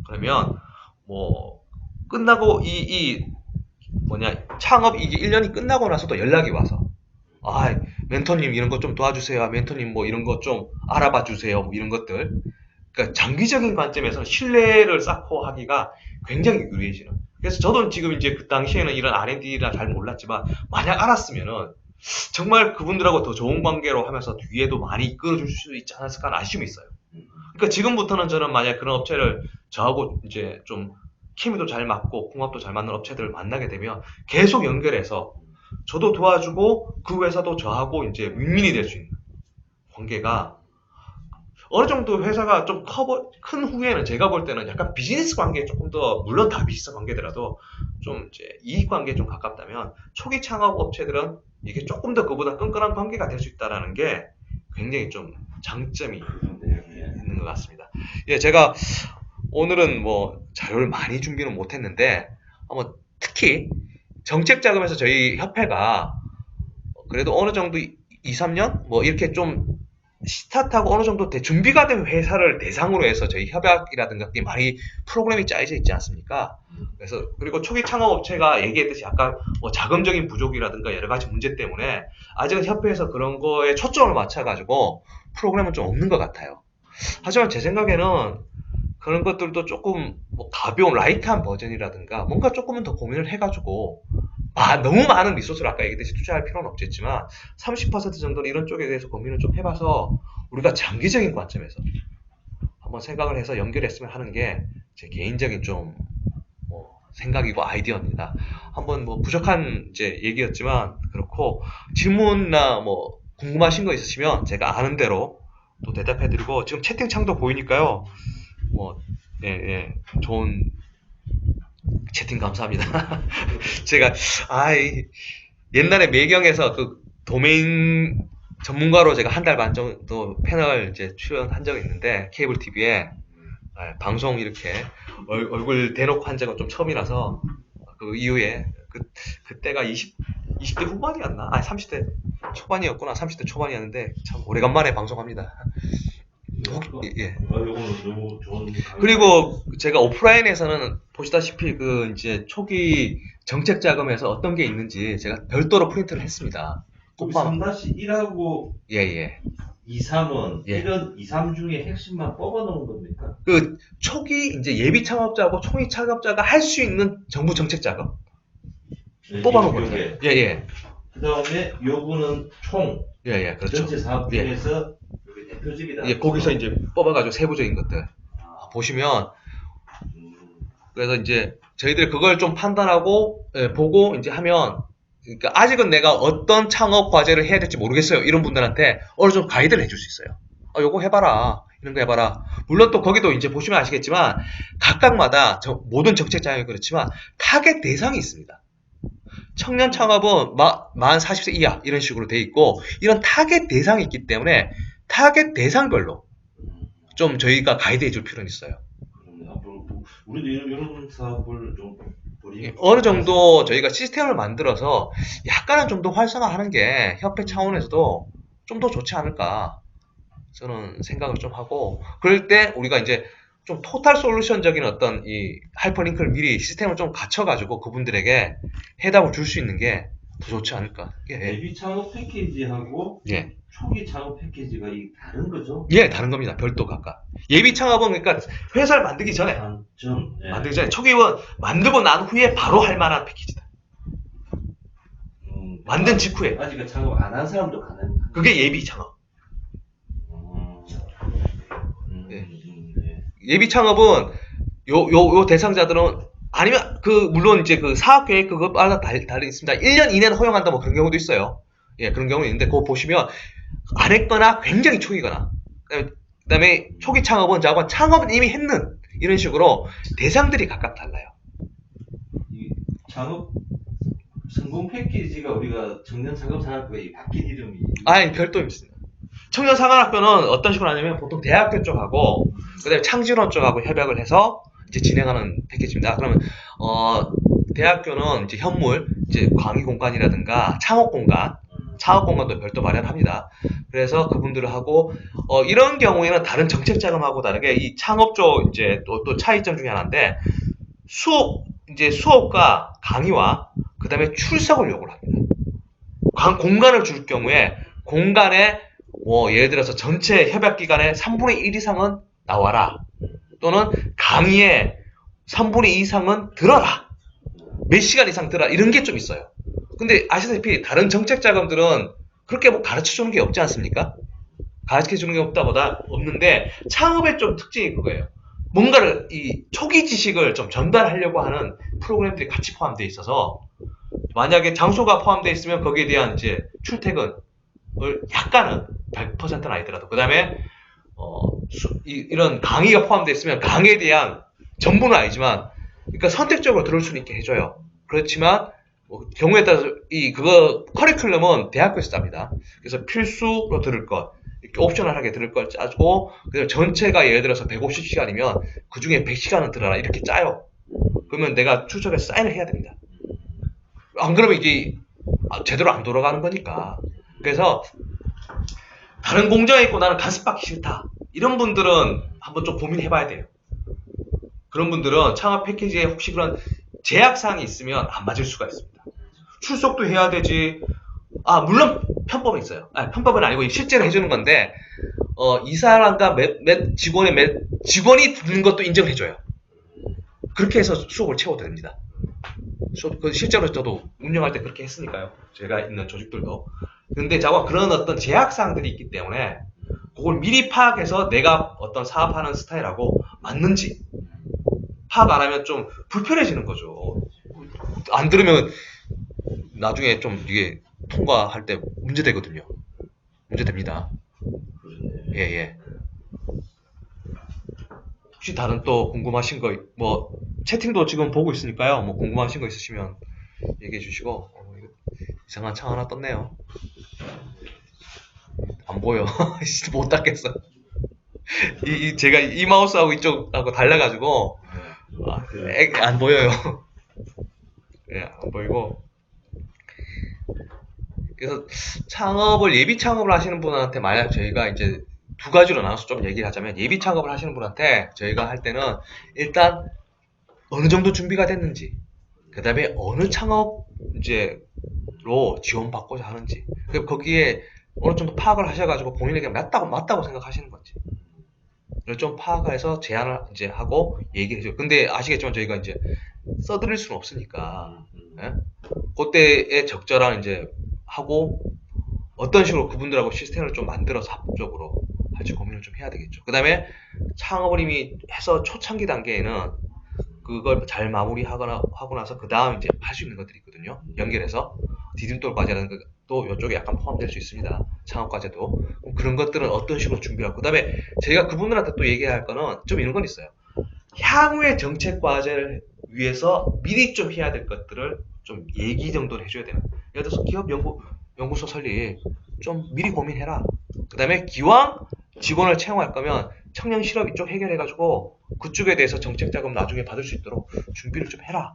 그러면 뭐 끝나고 창업 이게 1년이 끝나고 나서도 연락이 와서 멘토님 이런 것 좀 도와주세요. 멘토님 뭐 이런 것 좀 알아봐 주세요. 뭐 이런 것들. 그러니까 장기적인 관점에서 신뢰를 쌓고 하기가 굉장히 유리해지는. 그래서 저도 지금 이제 그 당시에는 이런 R&D라 잘 몰랐지만 만약 알았으면은 정말 그분들하고 더 좋은 관계로 하면서 뒤에도 많이 이끌어줄 수 있지 않았을까 하는 아쉬움이 있어요. 그러니까 지금부터는 저는 만약 그런 업체를 저하고 이제 좀 케미도 잘 맞고 궁합도 잘 맞는 업체들을 만나게 되면 계속 연결해서 저도 도와주고 그 회사도 저하고 이제 윈윈이 될 수 있는 관계가 어느 정도 회사가 좀 큰 후에는 제가 볼 때는 약간 비즈니스 관계에 조금 더, 물론 다 비즈니스 관계더라도 좀 이제 이익 관계에 좀 가깝다면 초기 창업 업체들은 이게 조금 더 그보다 끈끈한 관계가 될 수 있다라는 게 굉장히 좀 장점이 있는 것 같습니다. 예, 제가 오늘은 뭐 자료를 많이 준비는 못했는데 한번 특히 정책 자금에서 저희 협회가 그래도 어느 정도 2, 3년 뭐 이렇게 좀 스타트하고 어느 정도 준비가 된 회사를 대상으로 해서 저희 협약이라든가 많이 프로그램이 짜여져 있지 않습니까? 그래서 그리고 초기 창업 업체가 얘기했듯이 아까 뭐 자금적인 부족이라든가 여러 가지 문제 때문에 아직은 협회에서 그런 거에 초점을 맞춰가지고 프로그램은 좀 없는 것 같아요. 하지만 제 생각에는 그런 것들도 조금 뭐 가벼운 라이트한 버전이라든가 뭔가 조금은 더 고민을 해가지고 너무 많은 리소스를 아까 얘기했듯이 투자할 필요는 없겠지만 30% 정도는 이런 쪽에 대해서 고민을 좀 해봐서 우리가 장기적인 관점에서 한번 생각을 해서 연결했으면 하는 게 제 개인적인 좀 뭐 생각이고 아이디어입니다. 한번 뭐 부족한 이제 얘기였지만 그렇고 질문이나 뭐 궁금하신 거 있으시면 제가 아는 대로 또 대답해드리고 지금 채팅창도 보이니까요. 뭐 예, 예, 좋은 채팅 감사합니다. 제가 옛날에 매경에서 그 도메인 전문가로 제가 한 달 반 정도 패널 이제 출연한 적이 있는데 케이블 TV에 방송 이렇게 얼굴 대놓고 한 적은 좀 처음이라서 그 이후에 그때가 20대 후반이었나? 30대 초반이었구나. 30대 초반이었는데 참 오래간만에 방송합니다. 예. 너무 좋은 그리고 제가 오프라인에서는 보시다시피 그 이제 초기 정책 자금에서 어떤 게 있는지 제가 별도로 프린트를 했습니다. 3-1하고 예. 2, 3은 예. 이런 2, 3 중에 핵심만 뽑아 놓은 겁니까? 그 초기 이제 예비 창업자하고 초기 창업자가 할 수 있는 정부 정책 자금 뽑아 놓은 거죠. 예. 그다음에 요거는 총 예, 그렇죠. 전체 사업 중에서 대표적이다. 예, 거기서 이제 뽑아가지고 세부적인 것들 보시면 그래서 이제 저희들 그걸 좀 판단하고 보고 이제 하면 그러니까 아직은 내가 어떤 창업 과제를 해야 될지 모르겠어요. 이런 분들한테 어느 정도 가이드를 해줄 수 있어요. 요거 해봐라. 이런 거 해봐라. 물론 또 거기도 이제 보시면 아시겠지만 각각마다 모든 정책 자금이 그렇지만 타겟 대상이 있습니다. 청년 창업은 만 40세 이하 이런 식으로 돼 있고 이런 타겟 대상이 있기 때문에 타겟 대상별로 좀 저희가 가이드해 줄 필요는 있어요. 앞으로 우리도 이런 사업을 좀 어느 정도 저희가 시스템을 만들어서 약간은 좀 더 활성화하는 게 협회 차원에서도 좀 더 좋지 않을까 저는 생각을 좀 하고 그럴 때 우리가 이제 좀 토탈 솔루션적인 어떤 이 하이퍼링크를 미리 시스템을 좀 갖춰가지고 그분들에게 해답을 줄 수 있는 게 더 좋지 않을까. 예비 창업 패키지하고 초기 창업 패키지가 다른 거죠? 예, 다른 겁니다. 별도 각각. 예비 창업은 그러니까 회사를 만들기 전에 만들기 전에 초기원 만들고 난 후에 바로 할 만한 패키지다. 만든 직후에 아직 창업 안 한 사람도 가능. 그게 예비 창업. 예비 창업은 요 대상자들은 아니면 물론 이제 그 사업 계획 그것마다 달리 있습니다. 1년 이내는 허용한다 뭐 그런 경우도 있어요. 예, 그런 경우는 있는데 그거 보시면 안 했거나 굉장히 초기거나 그다음에 초기 창업은 창업은 이미 했는 이런 식으로 대상들이 각각 달라요. 이 창업 성공 패키지가 우리가 청년 창업산학교에 바뀐 이름이 별도 있습니다. 청년 상업학교는 어떤 식으로 하냐면 보통 대학교 쪽하고 그다음에 창진원 쪽하고 협약을 해서 이제 진행하는 패키지입니다. 그러면 대학교는 이제 현물, 이제 강의 공간이라든가 창업 공간도 별도 마련합니다. 그래서 그분들을 하고 이런 경우에는 다른 정책 자금하고 다르게 이 창업 쪽 이제 또 차이점 중에 하나인데 수업과 강의와 그다음에 출석을 요구를 합니다. 공간을 줄 경우에 공간에 예를 들어서 전체 협약 기간의 3분의 1 이상은 나와라. 또는 강의에 3분의 2 이상은 들어라. 몇 시간 이상 들어라. 이런 게 좀 있어요. 근데 아시다시피 다른 정책 자금들은 그렇게 뭐 가르쳐 주는 게 없지 않습니까? 가르쳐 주는 게 없는데 창업의 좀 특징이 그거예요. 뭔가를 이 초기 지식을 좀 전달하려고 하는 프로그램들이 같이 포함되어 있어서 만약에 장소가 포함되어 있으면 거기에 대한 이제 출퇴근을 약간은 100%는 아니더라도 그 다음에 이런 강의가 포함되어 있으면 강의에 대한 전부는 아니지만 그러니까 선택적으로 들을 수 있게 해줘요. 그렇지만 경우에 따라서 그거 커리큘럼은 대학교에서 짭니다. 그래서 필수로 들을 것 이렇게 옵셔널하게 들을 걸 짜고 그다음에 전체가 예를 들어서 150시간이면 그 중에 100시간은 들어라 이렇게 짜요. 그러면 내가 출석해서 사인을 해야 됩니다. 안 그러면 이게 제대로 안 돌아가는 거니까. 그래서 다른 공장에 있고 나는 간섭 받기 싫다. 이런 분들은 한번 좀 고민해봐야 돼요. 그런 분들은 창업 패키지에 혹시 그런 제약사항이 있으면 안 맞을 수가 있습니다. 출석도 해야 되지. 물론 편법은 있어요. 편법은 아니고 실제로 해주는 건데 이 사람과 직원이 듣는 것도 인정해줘요. 그렇게 해서 수업을 채워도 됩니다. 실제로 저도 운영할 때 그렇게 했으니까요. 제가 있는 조직들도. 근데 자꾸 그런 어떤 제약사항들이 있기 때문에 그걸 미리 파악해서 내가 어떤 사업하는 스타일하고 맞는지 파악 안 하면 좀 불편해지는 거죠. 안 들으면 나중에 좀 이게 통과할 때 문제되거든요. 문제됩니다. 예. 혹시 다른 또 궁금하신 거, 채팅도 지금 보고 있으니까요. 궁금하신 거 있으시면 얘기해 주시고, 이상한 창 하나 떴네요. 안 보여. 못 닫겠어. 제가 이 마우스하고 이쪽하고 달라가지고, 안 보여요. 예, 안 보이고. 그래서 예비 창업을 하시는 분한테 만약 저희가 이제 두 가지로 나눠서 좀 얘기를 하자면 예비 창업을 하시는 분한테 저희가 할 때는 일단 어느 정도 준비가 됐는지 그 다음에 어느 창업 이제로 지원받고자 하는지 거기에 어느 정도 파악을 하셔가지고 본인에게 맞다고 생각하시는 건지 이걸 좀 파악해서 제안을 이제 하고 얘기를 해줘요. 근데 아시겠지만 저희가 이제 써드릴 수는 없으니까 예? 그때에 적절한 이제 하고 어떤 식으로 그분들하고 시스템을 좀 만들어서 합법적으로 할지 고민을 좀 해야 되겠죠. 그 다음에 창업을 이미 해서 초창기 단계에는 그걸 잘 하고 나서 그 다음 이제 할 수 있는 것들이 있거든요. 연결해서 디딤돌 과제라는 것도 이쪽에 약간 포함될 수 있습니다. 창업 과제도 그런 것들은 어떤 식으로 준비하고 그 다음에 저희가 그분들한테 또 얘기해야 할 거는 좀 이런 건 있어요. 향후의 정책 과제를 위해서 미리 좀 해야 될 것들을 좀 얘기 정도는 해줘야 되는. 예를 들어서 기업 연구소 설립 좀 미리 고민해라. 그 다음에 기왕 직원을 채용할 거면 청년 실업 이쪽 해결해가지고 그쪽에 대해서 정책 자금 나중에 받을 수 있도록 준비를 좀 해라.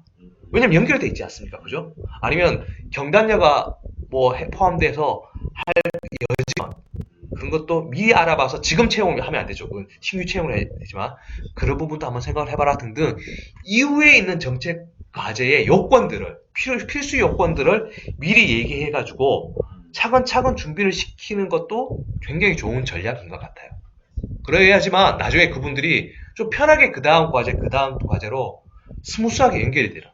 왜냐면 연결돼 있지 않습니까? 그죠? 아니면 경단녀가 포함돼서 할 여지만 그런 것도 미리 알아봐서 지금 채용을 하면 안 되죠. 그건 신규 채용을 해야 되지만 그런 부분도 한번 생각을 해봐라 등등 이후에 있는 정책 과제의 요건들을 필수 요건들을 미리 얘기해가지고 차근차근 준비를 시키는 것도 굉장히 좋은 전략인 것 같아요. 그래야지만 나중에 그분들이 좀 편하게 그 다음 과제로 스무스하게 연결이 되라.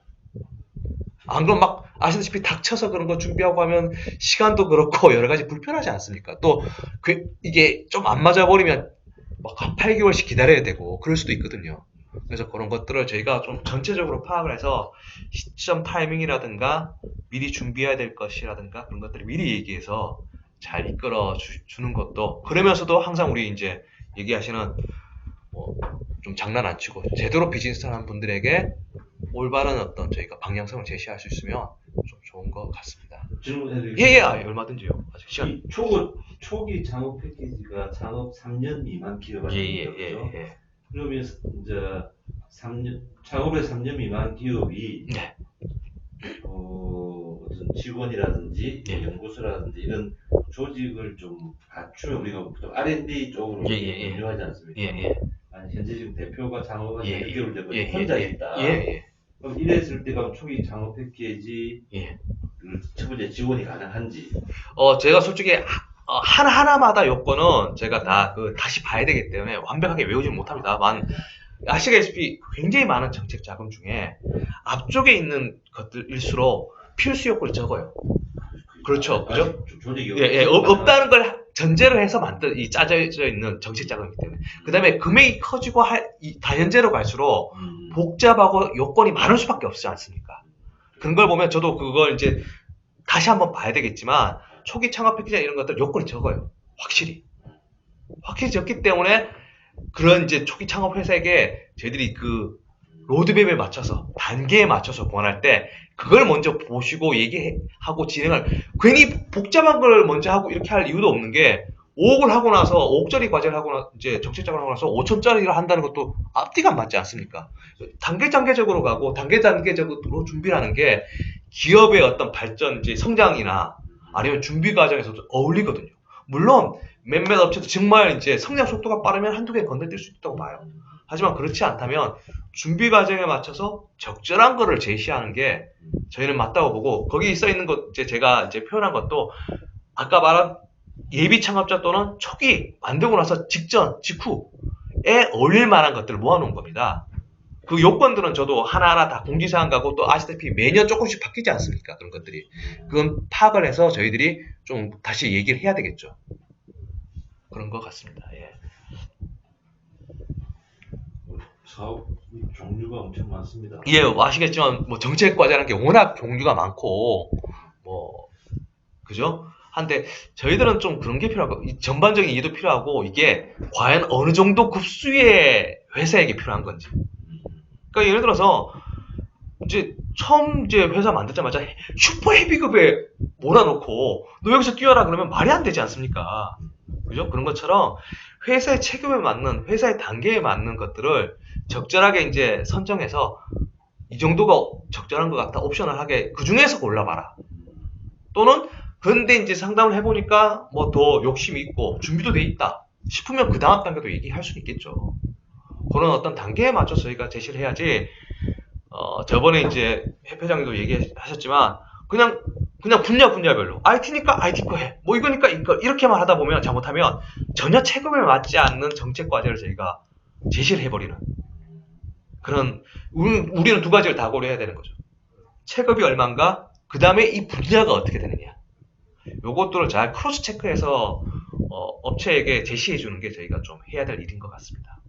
안 그럼 막 아시다시피 닥쳐서 그런 거 준비하고 하면 시간도 그렇고 여러 가지 불편하지 않습니까? 또 이게 좀 안 맞아버리면 막 한 8개월씩 기다려야 되고 그럴 수도 있거든요. 그래서 그런 것들을 저희가 좀 전체적으로 파악을 해서 시점 타이밍이라든가 미리 준비해야 될 것이라든가 그런 것들을 미리 얘기해서 잘 이끌어 주는 것도 그러면서도 항상 우리 이제 얘기하시는 좀 장난 안 치고 제대로 비즈니스 하는 분들에게 올바른 어떤 저희가 방향성을 제시할 수 있으면 좀 좋은 것 같습니다. 질문해드리겠습니다. 예, 얼마든지요. 아직 시간. 초기 창업 패키지가 창업 3년 미만 기업이 있죠. 예. 그러면 이제 창업에 3년 미만 기업이 네. 어떤 직원이라든지 연구소라든지 이런 조직을 좀 갖추면 우리가 보통 R&D 쪽으로 운영하지 않습니까? 아니, 현재 지금 대표가 창업한 6개월 되고 혼자 있다. 그럼 이랬을 때 그럼 초기 창업 패키지 첫 번째 지원이 가능한지? 제가 솔직히 하나마다 요건은 제가 다 다시 봐야 되기 때문에 완벽하게 외우지는 못합니다만 아시다시피 굉장히 많은 정책 자금 중에 앞쪽에 있는 것들일수록 필수 요건이 적어요. 그렇죠, 그죠? 없다는 걸 전제로 해서 짜져 있는 정책 자금이기 때문에. 그 다음에 금액이 커지고 다연제로 갈수록 복잡하고 요건이 많을 수밖에 없지 않습니까? 그런 걸 보면 저도 그걸 이제 다시 한번 봐야 되겠지만 초기 창업 패키지 이런 것들 요건이 적어요. 확실히 적기 때문에 그런 이제 초기 창업 회사에게 저희들이 그 로드맵에 맞춰서 단계에 맞춰서 권할 때 그걸 먼저 보시고 얘기하고 진행을 괜히 복잡한 걸 먼저 하고 이렇게 할 이유도 없는 게 5억을 하고 나서 5억짜리 과제를 하고 이제 정책작을 하고 나서 5천짜리를 한다는 것도 앞뒤가 안 맞지 않습니까? 단계적으로 가고 단계적으로 준비를 하는 게 기업의 어떤 발전, 이제 성장이나 아니면 준비 과정에서도 어울리거든요. 물론 몇몇 업체도 정말 이제 성장 속도가 빠르면 한두 개 건너뛸 수 있다고 봐요. 하지만 그렇지 않다면 준비 과정에 맞춰서 적절한 거를 제시하는 게 저희는 맞다고 보고, 거기 써 있는 것, 제가 표현한 것도 아까 말한 예비 창업자 또는 초기 만들고 나서 직후에 어울릴 만한 것들을 모아놓은 겁니다. 그 요건들은 저도 하나하나 다 공지사항 가고 또 아시다시피 매년 조금씩 바뀌지 않습니까? 그런 것들이. 그건 파악을 해서 저희들이 좀 다시 얘기를 해야 되겠죠. 그런 것 같습니다. 예. 사업 종류가 엄청 많습니다. 예, 아시겠지만 뭐 정책 과제라는 게 워낙 종류가 많고 그죠? 한데 저희들은 좀 그런 게 필요하고 전반적인 이해도 필요하고 이게 과연 어느 정도 급수의 회사에게 필요한 건지. 그러니까 예를 들어서 처음 회사 만들자마자 슈퍼 헤비급에 몰아놓고 너 여기서 뛰어라 그러면 말이 안 되지 않습니까? 그죠? 그런 것처럼 회사의 체급에 맞는, 회사의 단계에 맞는 것들을 적절하게 선정해서 이 정도가 적절한 것 같다, 옵셔널하게 그 중에서 골라봐라. 또는 그런데 상담을 해보니까 뭐 더 욕심이 있고 준비도 돼 있다 싶으면 그 다음 단계도 얘기할 수는 있겠죠. 그런 어떤 단계에 맞춰서 저희가 제시를 해야지. 저번에 해 회장님도 얘기하셨지만 그냥 분야별로 IT니까 IT 거 해, 뭐 이거니까 이거, 이렇게만 하다 보면 잘못하면 전혀 체급에 맞지 않는 정책 과제를 저희가 제시를 해버리는 그런, 우리는 두 가지를 다 고려해야 되는 거죠. 체급이 얼마인가, 그 다음에 이 분야가 어떻게 되느냐, 요것들을 잘 크로스 체크해서 업체에게 제시해 주는 게 저희가 좀 해야 될 일인 것 같습니다.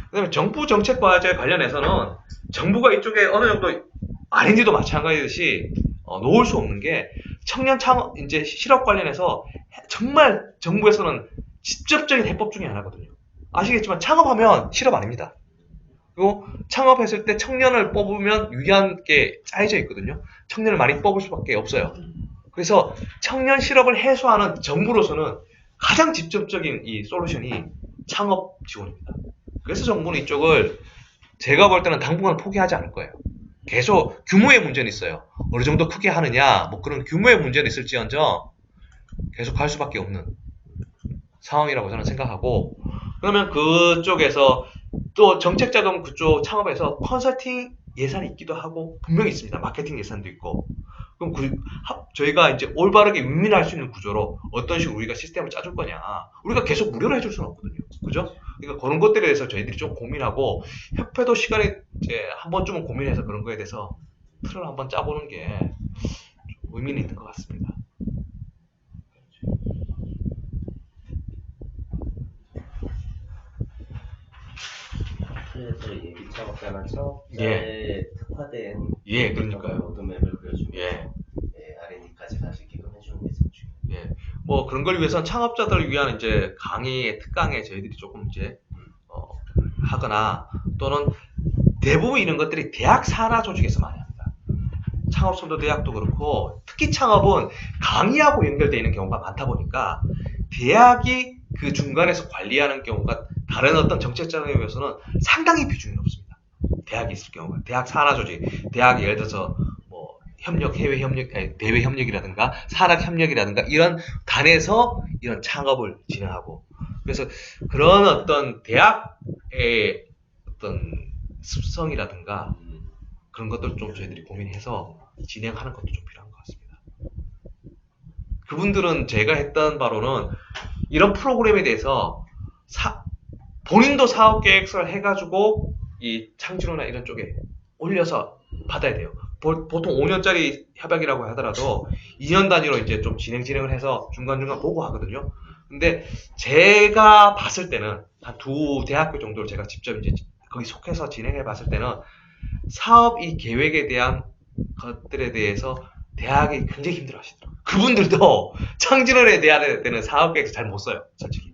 그 다음에 정부 정책 과제 관련해서는 정부가 이쪽에 어느 정도 R&D도 마찬가지듯이 놓을 수 없는 게 청년 창업 실업 관련해서 정말 정부에서는 직접적인 해법 중에 하나거든요. 아시겠지만 창업하면 실업 아닙니다. 그리고 창업했을 때 청년을 뽑으면 유리한 게 짜여져 있거든요. 청년을 많이 뽑을 수밖에 없어요. 그래서 청년 실업을 해소하는 정부로서는 가장 직접적인 이 솔루션이 창업 지원입니다. 그래서 정부는 이쪽을 제가 볼 때는 당분간 포기하지 않을 거예요. 계속 규모의 문제는 있어요. 어느 정도 크게 하느냐, 뭐 그런 규모의 문제는 있을지언정 계속 갈 수밖에 없는 상황이라고 저는 생각하고, 그러면 그쪽에서 또 정책자금 그쪽 창업에서 컨설팅 예산이 있기도 하고 분명히 있습니다. 마케팅 예산도 있고. 그럼 저희가 올바르게 윈윈할 수 있는 구조로 어떤 식으로 우리가 시스템을 짜줄 거냐. 우리가 계속 무료로 해줄 수는 없거든요. 그죠? 그러니까 그런 것들에 대해서 저희들이 좀 고민하고, 협회도 시간이 한 번쯤은 고민해서 그런 거에 대해서 틀을 한번 짜보는 게 의미는 있는 것 같습니다. 그래서 예비 창업자나 창업자에 특화된 그러니까요. 로드맵을 그려주면서 R&D까지 가시게끔 해주는 게 중요해요. 뭐 그런 걸 위해서는 창업자들을 위한 강의 특강에 저희들이 조금 하거나, 또는 대부분 이런 것들이 대학 산하 조직에서 많이 합니다. 창업선도 대학도 그렇고, 특히 창업은 강의하고 연결되어 있는 경우가 많다 보니까 대학이 그 중간에서 관리하는 경우가 다른 어떤 정책자금에 비해서는 상당히 비중이 높습니다. 대학이 있을 경우가, 대학 산하 조직, 대학이 예를 들어서 뭐 협력, 해외 협력, 대외 협력이라든가 산학 협력이라든가 이런 단에서 이런 창업을 진행하고, 그래서 그런 어떤 대학의 어떤 습성이라든가 그런 것들을 좀 저희들이 고민해서 진행하는 것도 좀 필요한 것 같습니다. 그분들은 제가 했던 바로는 이런 프로그램에 대해서 본인도 사업 계획서를 해가지고 이 창진호나 이런 쪽에 올려서 받아야 돼요. 보통 5년짜리 협약이라고 하더라도 2년 단위로 이제 좀 진행을 해서 중간중간 보고 하거든요. 근데 제가 봤을 때는 한 두 대학교 정도를 제가 직접 이제 거기 속해서 진행해 봤을 때는 사업 이 계획에 대한 것들에 대해서 대학이 굉장히 힘들어 하시더라고요. 그분들도 창진원에 대한 사업 계획 잘 못 써요, 솔직히.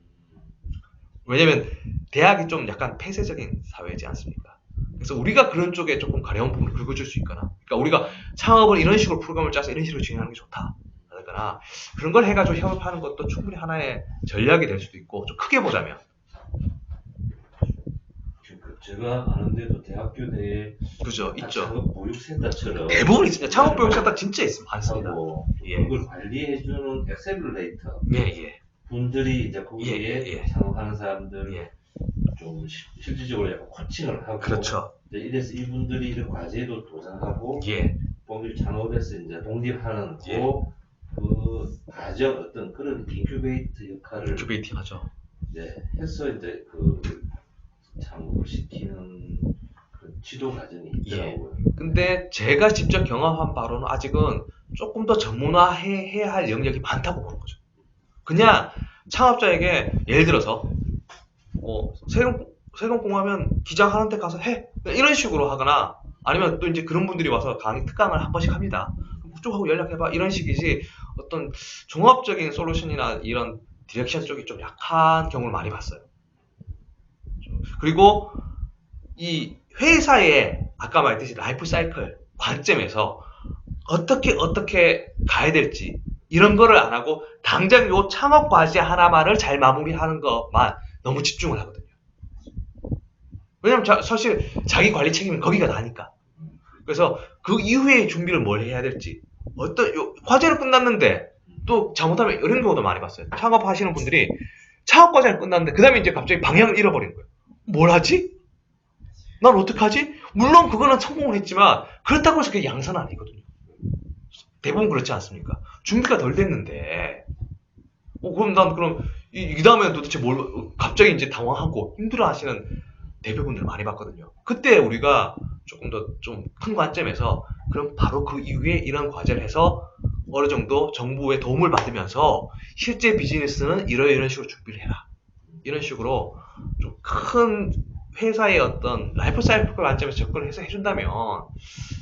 왜냐면 대학이 좀 약간 폐쇄적인 사회지 않습니까? 그래서 우리가 그런 쪽에 조금 가려운 부분을 긁어줄 수 있거나, 그러니까 우리가 창업을 이런 식으로 프로그램을 짜서 이런 식으로 진행하는 게 좋다. 그러거나 그런 걸 해가지고 협업하는 것도 충분히 하나의 전략이 될 수도 있고, 좀 크게 보자면. 제가 아는데도 대학교 내에 그죠, 있죠. 창업 보육센터처럼 대부분 있습니다. 창업 보육센터 진짜 있습니다. 많습니다. 예. 그걸 관리해주는 엑셀레이터 예. 분들이 이제 거기에 창업하는 사람들 좀 실질적으로 약간 코칭을 하고, 그렇죠. 이래서 이분들이 이런 과제도 도전하고, 본격 창업에서 이제 독립하는 그 과정 어떤 그런 인큐베이트 역할을 하죠. 해서 이제 그 창업을 시키는 그 지도 과정이 있더라고요. 근데 제가 직접 경험한 바로는 아직은 조금 더 전문화해야 할 영역이 많다고 보는 거죠. 그냥 창업자에게 예를 들어서 세금공하면 기장하는 데 가서 해, 이런 식으로 하거나, 아니면 또 이제 그런 분들이 와서 강의 특강을 한 번씩 합니다. 그쪽하고 연락해봐, 이런 식이지, 어떤 종합적인 솔루션이나 이런 디렉션 쪽이 좀 약한 경우를 많이 봤어요. 그리고 이 회사의 아까 말했듯이 라이프 사이클 관점에서 어떻게 가야 될지 이런 거를 안 하고 당장 요 창업 과제 하나만을 잘 마무리하는 것만 너무 집중을 하거든요. 왜냐면 사실 자기 관리 책임은 거기가 나니까. 그래서 그 이후에 준비를 뭘 해야 될지, 과제는 끝났는데 또 잘못하면 이런 경우도 많이 봤어요. 창업하시는 분들이 창업 과제는 끝났는데 그 다음에 이제 갑자기 방향을 잃어버린 거예요. 뭘 하지? 난 어떡하지? 물론 그거는 성공을 했지만 그렇다고 해서 그게 양산은 아니거든요. 대부분 그렇지 않습니까? 준비가 덜 됐는데 그럼 이 다음에 도대체 갑자기 이제 당황하고 힘들어 하시는 대표분들 많이 봤거든요. 그때 우리가 조금 더 좀 큰 관점에서 그럼 바로 그 이후에 이런 과제를 해서 어느 정도 정부의 도움을 받으면서 실제 비즈니스는 이런 식으로 준비를 해라. 이런 식으로 좀 큰 회사의 어떤 라이프 사이클 관점에서 접근을 해서 해준다면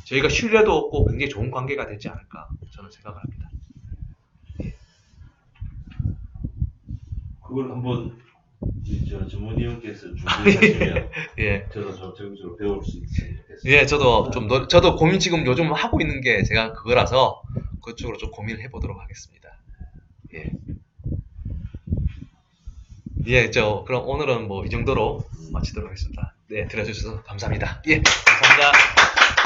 저희가 신뢰도 없고 굉장히 좋은 관계가 되지 않을까 저는 생각을 합니다. 그걸 한번 전문위원께서 준비하시면 저도 적극적으로 배울 수 있습니다. 저도 고민 지금 요즘 하고 있는 게 제가 그거라서 그쪽으로 좀 고민을 해보도록 하겠습니다. 그럼 오늘은 뭐 이 정도로 마치도록 하겠습니다. 들어주셔서 감사합니다. 감사합니다.